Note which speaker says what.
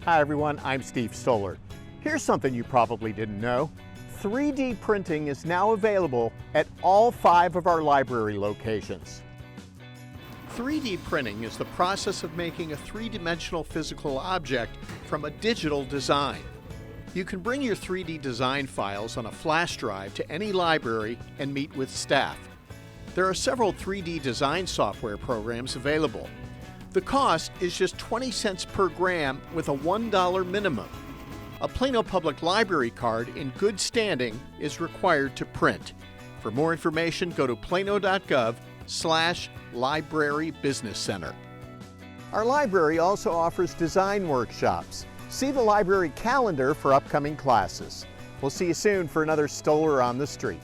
Speaker 1: Hi everyone, I'm Steve Stoller. Here's something you probably didn't know. 3D printing is now available at all 5 of our library locations. 3D printing is the process of making a three-dimensional physical object from a digital design. You can bring your 3D design files on a flash drive to any library and meet with staff. There are several 3D design software programs available. The cost is just 20 cents per gram with a $1 minimum. A Plano Public Library card in good standing is required to print. For more information, go to Plano.gov/LibraryBusinessCenter. Our library also offers design workshops. See the library calendar for upcoming classes. We'll see you soon for another Stoller on the Street.